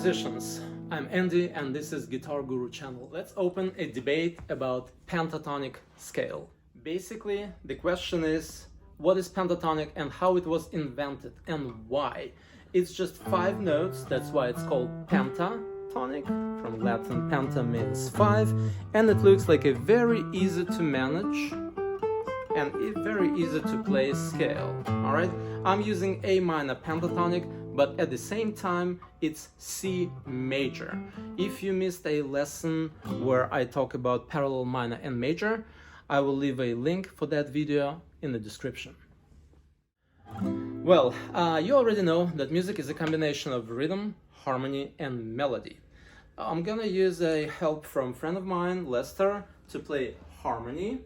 musicians, I'm Andy and this is Guitar Guru channel. Let's open a debate about pentatonic scale. Basically, the question is, what is pentatonic and how it was invented and why? It's just 5 notes, that's why it's called pentatonic. From Latin, penta means 5, and it looks like a very easy to manage and very easy to play scale. Alright, I'm using A minor pentatonic, but at the same time it's C major. If you missed a lesson where I talk about parallel minor and major, I will leave a link for that video in the description. Well, you already know that music is a combination of rhythm, harmony and melody. I'm gonna use a help from a friend of mine, Lester, to play harmony,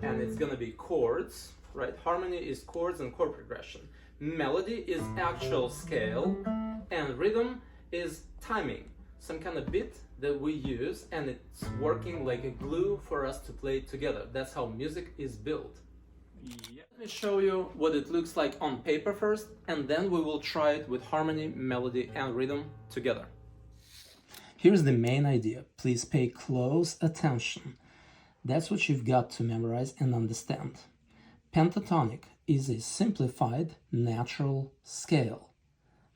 and it's gonna be chords, right? Harmony is chords and chord progression. Melody is actual scale, and rhythm is timing, some kind of beat that we use, and it's working like a glue for us to play together. That's how music is built. Yeah. Let me show you what it looks like on paper first, and then we will try it with harmony, melody, and rhythm together. Here's the main idea. Please pay close attention. That's what you've got to memorize and understand. Pentatonic is a simplified natural scale.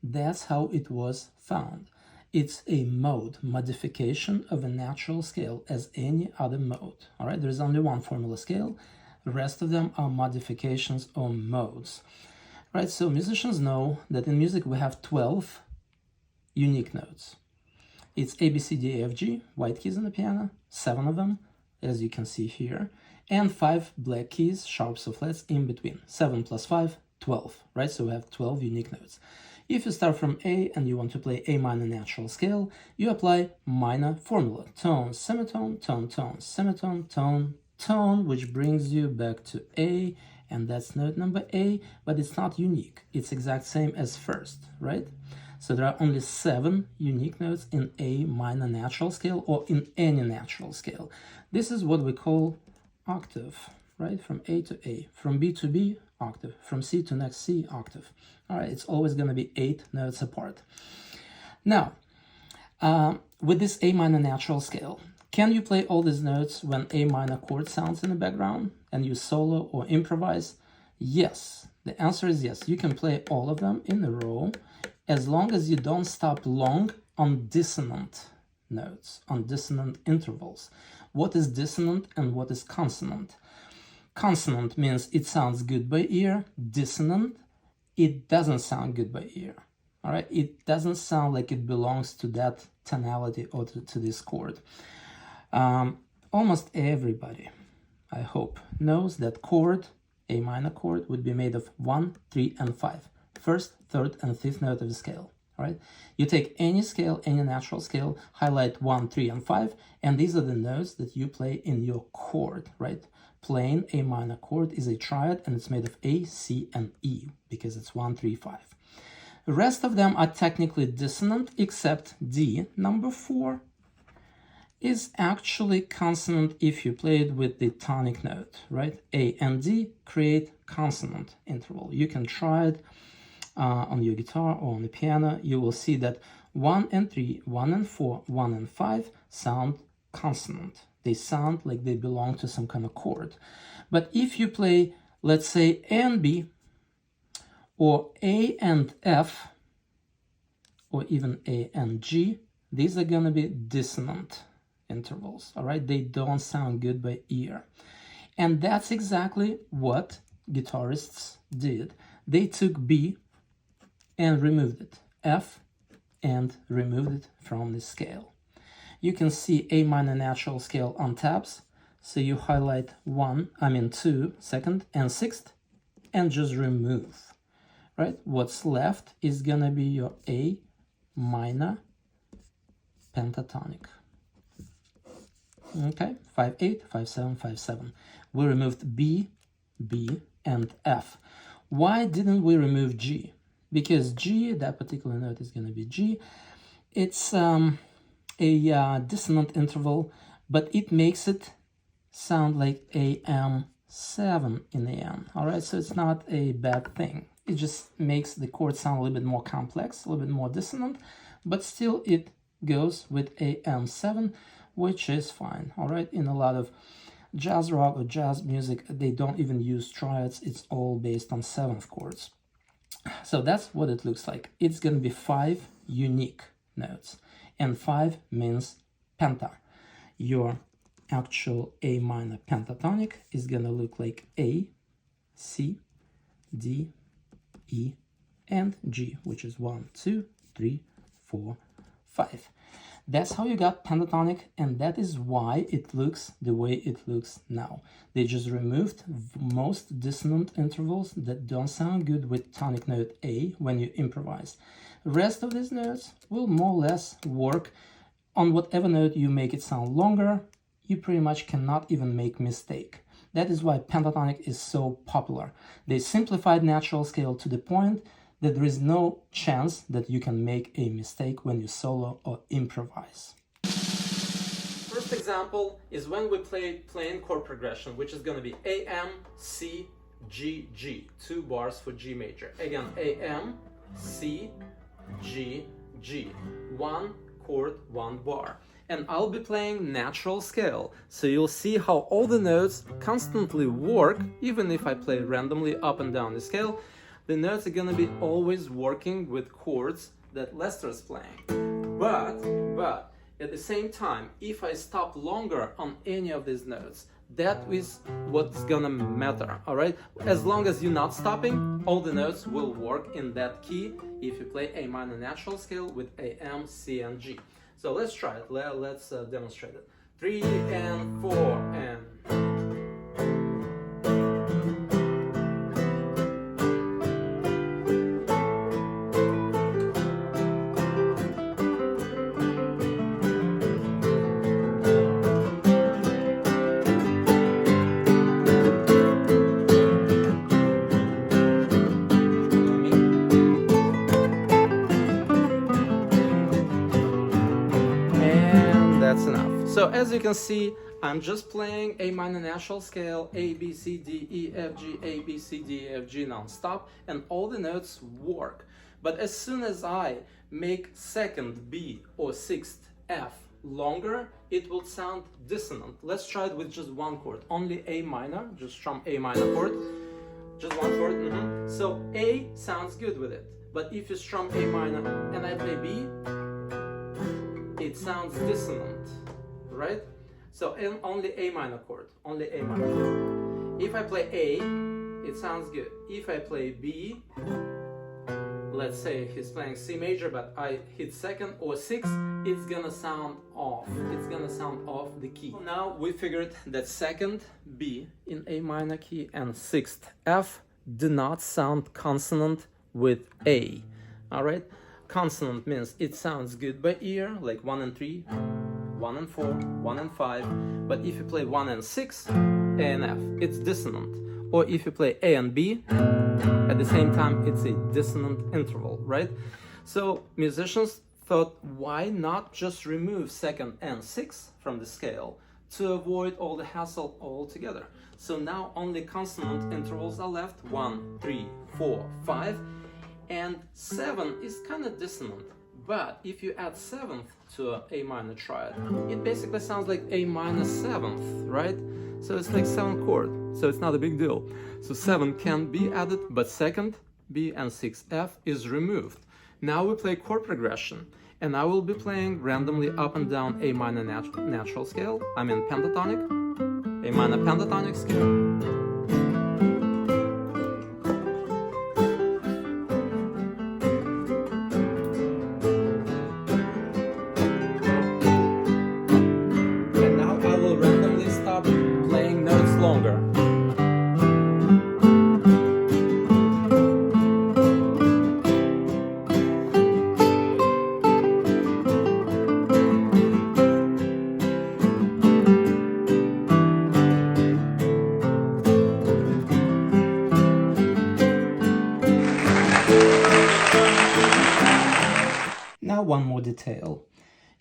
That's how it was found. It's a mode modification of a natural scale as any other mode. All right, there's only one formula scale. The rest of them are modifications or modes. Right, so musicians know that in music we have 12 unique notes. It's A, B, C, D, E, F, G, white keys on the piano, 7 of them, as you can see here, and 5 black keys, sharps or flats in between. 7 plus 5, 12, right? So we have 12 unique notes. If you start from A and you want to play A minor natural scale, you apply minor formula. Tone, semitone, tone, tone, semitone, tone, tone, which brings you back to A, and that's note number A, but it's not unique. It's exact same as first, right? So there are only 7 unique notes in A minor natural scale or in any natural scale. This is what we call octave, right? From A to A, from B to B, octave, from C to next C, octave. All right, it's always going to be 8 notes apart. Now, with this A minor natural scale, can you play all these notes when A minor chord sounds in the background and you solo or improvise? Yes, the answer is yes. You can play all of them in a row as long as you don't stop long on dissonant notes, on dissonant intervals. What is dissonant and what is consonant? Consonant means it sounds good by ear. Dissonant, it doesn't sound good by ear. All right, it doesn't sound like it belongs to that tonality or to this chord. Almost everybody, I hope, knows that chord, A minor chord, would be made of 1, 3, and 5. First, third, and fifth note of the scale. All right, you take any scale, any natural scale, highlight 1, 3, and 5, and these are the notes that you play in your chord, right? Plain A minor chord is a triad, and it's made of A, C, and E, because it's 1, 3, 5. The rest of them are technically dissonant, except D, number 4, is actually consonant if you play it with the tonic note, right? A and D create consonant interval. You can try it on your guitar or on the piano. You will see that 1 and 3, 1 and 4, 1 and 5 sound consonant. They sound like they belong to some kind of chord. But if you play, let's say, A and B, or A and F, or even A and G, these are going to be dissonant intervals, all right? They don't sound good by ear. And that's exactly what guitarists did. They took B and removed it, F, and removed it from the scale. You can see A minor natural scale on tabs, so you highlight 2, second, and sixth, and just remove, right? What's left is gonna be your A minor pentatonic. Okay, 5-8, 5-7, 5-7. We removed B, B, and F. Why didn't we remove G? Because G, that particular note is going to be G. It's a dissonant interval, but it makes it sound like AM7 in the end. All right, so it's not a bad thing. It just makes the chord sound a little bit more complex, a little bit more dissonant, but still it goes with AM7, which is fine. All right, in a lot of jazz rock or jazz music, they don't even use triads. It's all based on 7th chords. So that's what it looks like. It's going to be 5 unique notes, and 5 means penta. Your actual A minor pentatonic is going to look like A, C, D, E, and G, which is 1, 2, 3, 4, 5. That's how you got pentatonic, and that is why it looks the way it looks now. They just removed most dissonant intervals that don't sound good with tonic note A when you improvise. The rest of these notes will more or less work on whatever note you make it sound longer. You pretty much cannot even make mistake. That is why pentatonic is so popular. They simplified natural scale to the point that there is no chance that you can make a mistake when you solo or improvise. First example is when we play plain chord progression, which is going to be AM, C, G, G. 2 bars for G major. Again, AM, C, G, G. 1 chord, 1 bar. And I'll be playing natural scale, so you'll see how all the notes constantly work, even if I play randomly up and down the scale. The notes are gonna be always working with chords that Lester's playing. But at the same time, if I stop longer on any of these notes, that is what's gonna matter, all right? As long as you're not stopping, all the notes will work in that key if you play A minor natural scale with AM, C, and G. So let's try it. Let's demonstrate it. 3 and 4 and... So as you can see, I'm just playing A minor natural scale, A, B, C, D, E, F, G, A, B, C, D, F, G non-stop, and all the notes work. But as soon as I make 2nd B or 6th F longer, it will sound dissonant. Let's try it with just 1 chord, only A minor, just strum A minor chord, just 1 chord. So A sounds good with it, but if you strum A minor and I play B, it sounds dissonant. Right? So only A minor chord, only A minor. If I play A, it sounds good. If I play B, let's say he's playing C major, but I hit 2nd or 6th, it's gonna sound off. It's gonna sound off the key. Now we figured that 2nd B in A minor key and 6th F do not sound consonant with A. All right? Consonant means it sounds good by ear, like 1 and 3. 1 and 4, 1 and 5, but if you play 1 and 6, A and F, it's dissonant. Or if you play A and B, at the same time, it's a dissonant interval, right? So musicians thought, why not just remove 2nd and 6th from the scale to avoid all the hassle altogether? So now only consonant intervals are left, 1, 3, 4, 5, and 7 is kind of dissonant. But if you add 7th to A minor triad, it basically sounds like A minor 7th, right? So it's like 7th chord, so it's not a big deal. So 7 can be added, but 2nd B and 6th F is removed. Now we play chord progression, and I will be playing randomly up and down A minor natural scale, I mean pentatonic, A minor pentatonic scale. One more detail.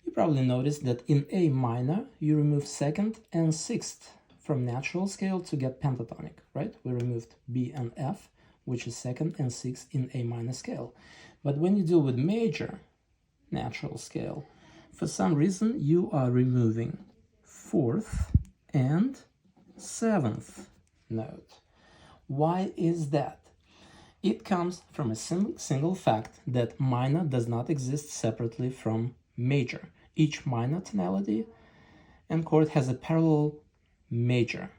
You probably noticed that in A minor, you remove 2nd and 6th from natural scale to get pentatonic, right? We removed B and F, which is 2nd and 6th in A minor scale. But when you deal with major, natural scale. For some reason, you are removing 4th and 7th note. Why is that? It comes from a single fact that minor does not exist separately from major. Each minor tonality and chord has a parallel major,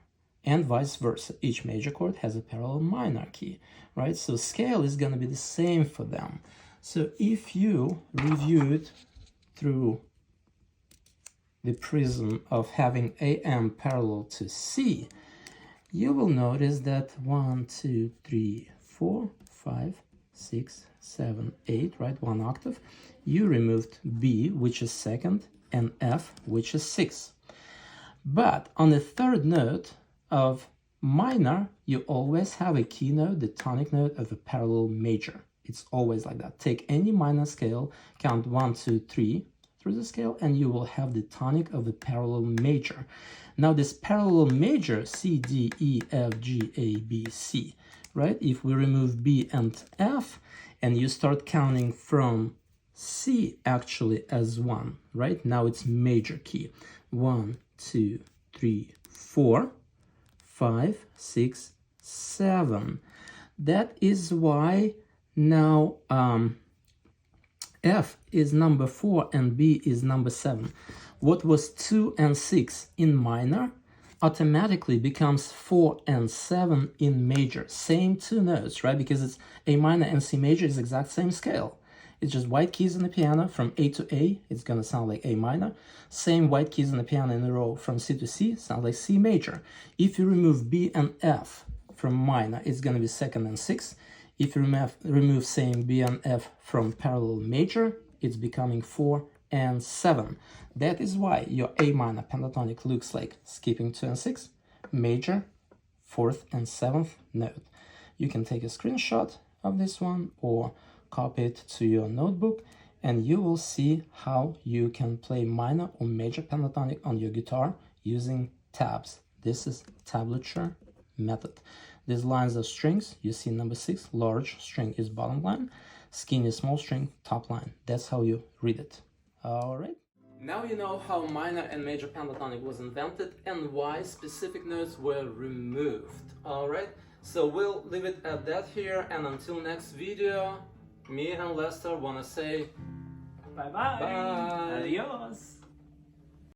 and vice versa. Each major chord has a parallel minor key, right? So scale is going to be the same for them. So if you review it through the prism of having AM parallel to C, you will notice that 1, 2, 3, 4, 5, 6, 7, 8, right? 1 octave. You removed B, which is 2nd, and F, which is 6th. But on the 3rd note of minor, you always have a key note, the tonic note of a parallel major. It's always like that. Take any minor scale, count 1, 2, 3 through the scale, and you will have the tonic of a parallel major. Now this parallel major, C, D, E, F, G, A, B, C, right? If we remove B and F, and you start counting from C actually as 1, right? Now it's major key. 1, 2, 3, 4, 5, 6, 7. That is why now F is number 4 and B is number 7. What was 2 and 6 in minor automatically becomes 4 and 7 in major. Same 2 notes, right? Because it's A minor and C major is exact same scale. It's just white keys in the piano from A to A, it's going to sound like A minor. Same white keys in the piano in a row from C to C, sound like C major. If you remove B and F from minor, it's going to be 2nd and 6th. If you remove same B and F from parallel major, it's becoming 4 and 7. That is why your A minor pentatonic looks like skipping 2 and 6, major, 4th and 7th note. You can take a screenshot of this one or copy it to your notebook, and you will see how you can play minor or major pentatonic on your guitar using tabs. This is tablature method. These lines are strings. You see number 6, large string is bottom line, skinny small string, top line. That's how you read it. All right. Now you know how minor and major pentatonic was invented and why specific notes were removed. All right. So we'll leave it at that here, and until next video, me and Lester want to say Bye-bye. bye. Adios.